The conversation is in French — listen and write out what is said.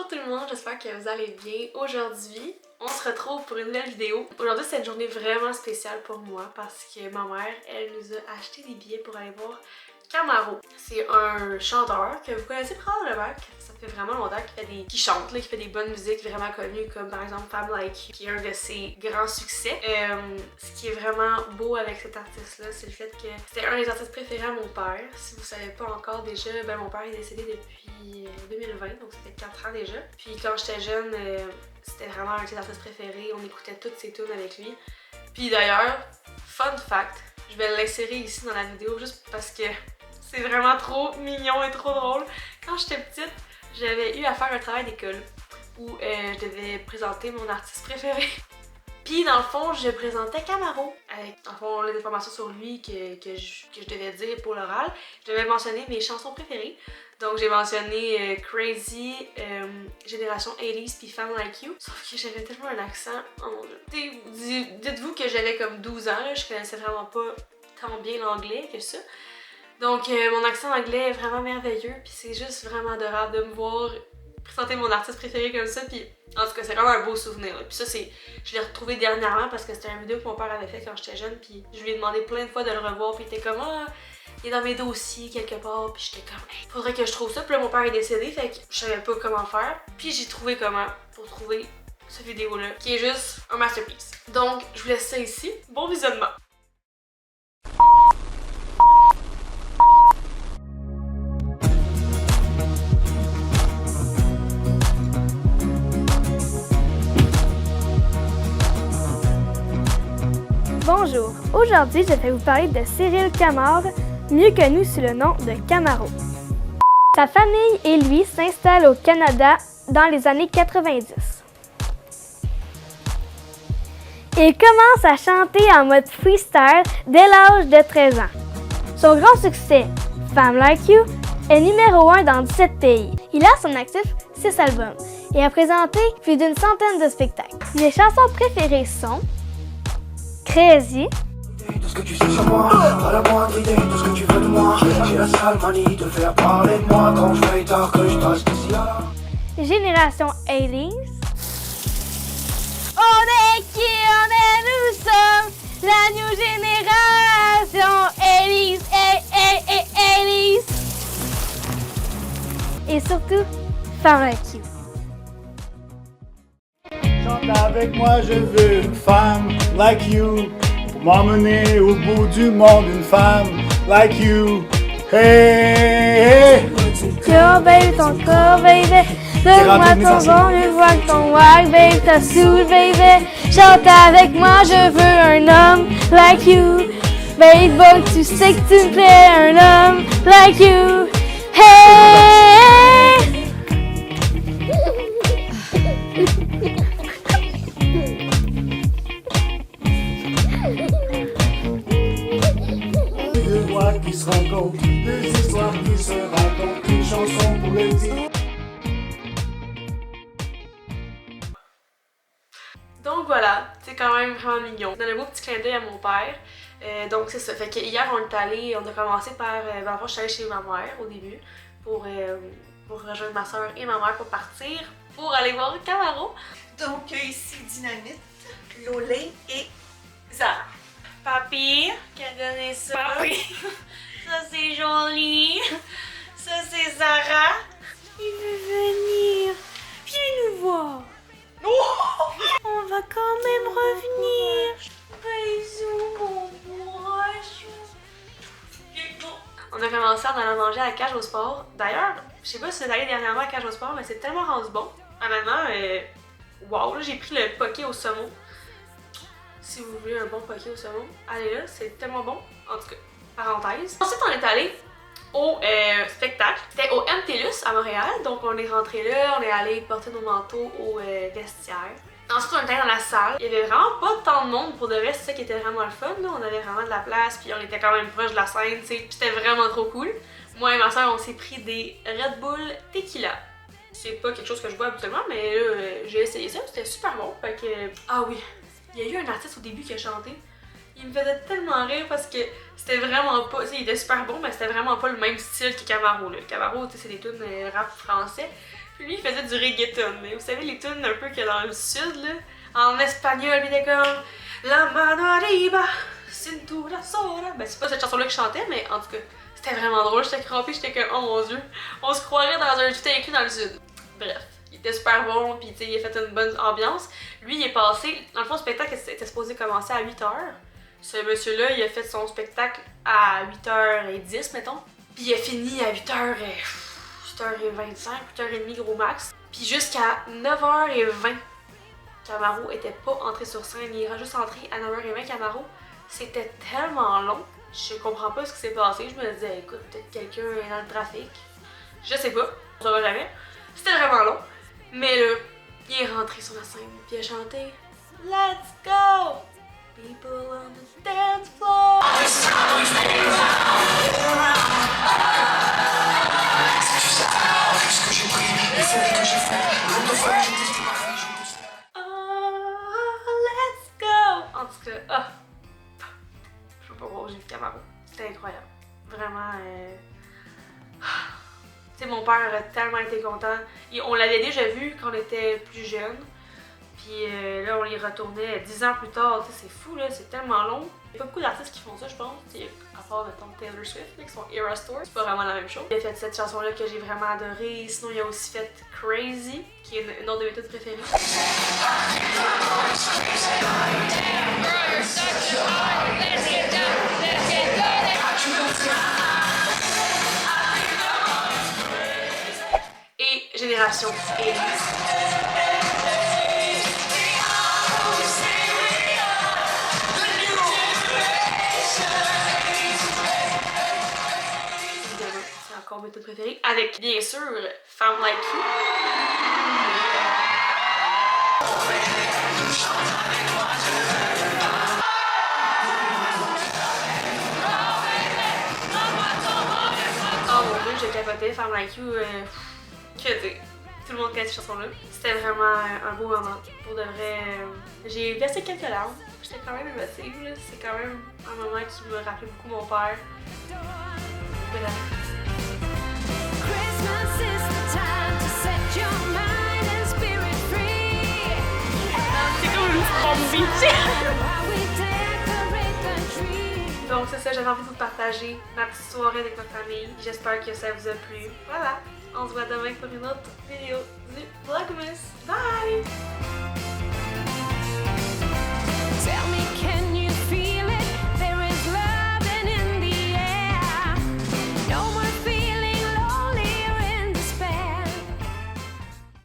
Bonjour tout le monde, j'espère que vous allez bien. Aujourd'hui, on se retrouve pour une nouvelle vidéo. Aujourd'hui, c'est une journée vraiment spéciale pour moi parce que ma mère, elle nous a acheté des billets pour aller voir Camaro. C'est un chanteur que vous connaissez probablement, ça fait vraiment longtemps qu'il chante, qui fait des bonnes musiques vraiment connues comme par exemple Femme Like You, qui est un de ses grands succès. Ce qui est vraiment beau avec cet artiste-là, c'est le fait que c'était un des artistes préférés à mon père. Si vous savez pas encore déjà, ben mon père est décédé depuis 2020, donc ça fait 4 ans déjà. Puis quand j'étais jeune, c'était vraiment un de ses artistes préférés, on écoutait toutes ses tunes avec lui. Puis d'ailleurs, fun fact, je vais l'insérer ici dans la vidéo juste parce que c'est vraiment trop mignon et trop drôle. Quand j'étais petite, j'avais eu à faire un travail d'école où je devais présenter mon artiste préféré. Puis dans le fond, je présentais Camaro avec dans le fond, les informations sur lui que je devais dire pour l'oral. Je devais mentionner mes chansons préférées. Donc j'ai mentionné Crazy, Génération 80s puis Femme Like You. Sauf que j'avais tellement un accent. Oh, dites-vous que j'avais comme 12 ans, là, je connaissais vraiment pas tant bien l'anglais que ça. Donc mon accent anglais est vraiment merveilleux, puis c'est juste vraiment adorable de me voir présenter mon artiste préféré comme ça, puis en tout cas c'est vraiment un beau souvenir. Puis ça je l'ai retrouvé dernièrement parce que c'était une vidéo que mon père avait fait quand j'étais jeune, puis je lui ai demandé plein de fois de le revoir, puis il était comme ah, il est dans mes dossiers quelque part, puis j'étais comme hey, faudrait que je trouve ça, puis là mon père est décédé, fait que je savais pas comment faire, puis j'ai trouvé comment pour trouver cette vidéo là, qui est juste un masterpiece. Donc je vous laisse ça ici, bon visionnement! Bonjour, aujourd'hui je vais vous parler de Cyril Camard, mieux connu sous le nom de Camaro. Sa famille et lui s'installent au Canada dans les années 90. Il commence à chanter en mode freestyle dès l'âge de 13 ans. Son grand succès, Femme Like You, est numéro 1 dans 17 pays. Il a à son actif 6 albums et a présenté plus d'une centaine de spectacles. Mes chansons préférées sont Crazy, Tout ce que tu sais sur moi, pas la moindre idée de ce que tu veux de moi. J'ai la sale manie de faire parler de moi quand je veille tard que je passe d'ici là. Génération 80s. On est qui on est, nous sommes la new génération 80s, 80s. Et surtout, Femme Like You. Chante avec moi, je veux une femme like you. Pour m'emmener au bout du monde, une femme like you. Hey, hey. Yo, baby, ton corps, baby. Donne-moi ton bon, je vois que ton wag, baby, t'as saoul, baby. Chante avec moi, je veux un homme like you. Baby boy, tu sais que tu me plais, un homme like you. Hey! Deux voix qui se rencontrent, deux histoires qui se rencontrent, une chanson pour le dire. Donc voilà, c'est quand même vraiment mignon. Dans un beau petit clin d'œil à mon père. Donc c'est ça. Fait que hier on a commencé par. Ben, je suis allée chez ma mère au début pour rejoindre ma soeur et ma mère pour partir pour aller voir Camaro. Donc ici Dynamite, Lolé et Zara. Papi, qui a donné ça? Papi! Ça c'est joli! Ça c'est Zara! Il veut venir! Viens nous voir! On va quand même revenir! Bisous mon bourrachou! On a commencé à aller manger à la cage au sport. D'ailleurs, je sais pas si c'est allé dernièrement à la cage au sport, mais c'est tellement rendu bon. Honnêtement, wow, là j'ai pris le poké au saumon. Si vous voulez un bon poké au saumon, allez là, c'est tellement bon. En tout cas, parenthèse. Ensuite, on est allé au spectacle. C'était au MTLUS à Montréal. Donc, on est rentré là, on est allé porter nos manteaux au vestiaire. Ensuite, on était dans la salle. Il y avait vraiment pas tant de monde pour de vrai, c'est ça qui était vraiment le fun. Là. On avait vraiment de la place, puis on était quand même proche de la scène, tu sais. Puis c'était vraiment trop cool. Moi et ma soeur, on s'est pris des Red Bull Tequila. C'est pas quelque chose que je bois habituellement, mais là, j'ai essayé ça, c'était super bon. Fait que. Ah oui! Il y a eu un artiste au début qui a chanté. Il me faisait tellement rire parce que c'était vraiment pas... il était super bon, mais c'était vraiment pas le même style que Camaro. Là. Camaro, c'est des tunes rap français. Puis lui, il faisait du reggaeton. Mais vous savez, les tunes un peu que dans le sud, là, en espagnol, il était comme La mano arriba, cintura sola. Ben, c'est pas cette chanson-là que je chantais, mais en tout cas, c'était vraiment drôle. J'étais crampée, j'étais comme, oh mon dieu, on se croirait dans un tout inclus dans le sud. Bref. Il était super bon, puis il a fait une bonne ambiance. Lui, il est passé... Dans le fond, le spectacle était supposé commencer à 8h. Ce monsieur-là, il a fait son spectacle à 8h10, mettons. Puis il a fini à 8h25, 8h30 gros max. Puis jusqu'à 9h20, Camaro était pas entré sur scène. Il est juste entré à 9h20, Camaro. C'était tellement long. Je comprends pas ce qui s'est passé. Je me disais, écoute, peut-être quelqu'un est dans le trafic. Je sais pas, on saura jamais. C'était vraiment long. Mais là, il est rentré sur la scène puis il a chanté Let's go! People on the dance floor! Oh, let's go! En tout cas, je sais pas voir, j'ai vu Camaro. C'était incroyable. Vraiment, Tu sais, mon père a tellement été content. On l'avait déjà vu quand on était plus jeune. Puis là, on y retournait 10 ans plus tard. Tu sais, c'est fou, là. C'est tellement long. Il y a pas beaucoup d'artistes qui font ça, je pense. À part, mettons, Taylor Swift, là, qui sont Eras Tour. C'est pas vraiment la même chose. Il a fait cette chanson-là que j'ai vraiment adorée. Sinon, il a aussi fait Crazy, qui est une autre de mes toutes préférées. Génération et c'est encore mes toutes préférées. Avec bien sûr Femme Like You. Oh mon dieu, je capotais. Femme Like You. Que dire? Tout le monde connaît cette chanson-là. C'était vraiment un beau moment. Pour de vrai, j'ai versé quelques larmes. J'étais quand même émotive, là. C'est quand même un moment qui me rappelait beaucoup mon père. Voilà. C'est comme une petite bombe. Donc c'est ça, j'avais envie de vous partager ma petite soirée avec ma famille. J'espère que ça vous a plu. Voilà! On se voit demain pour une autre vidéo du Vlogmas.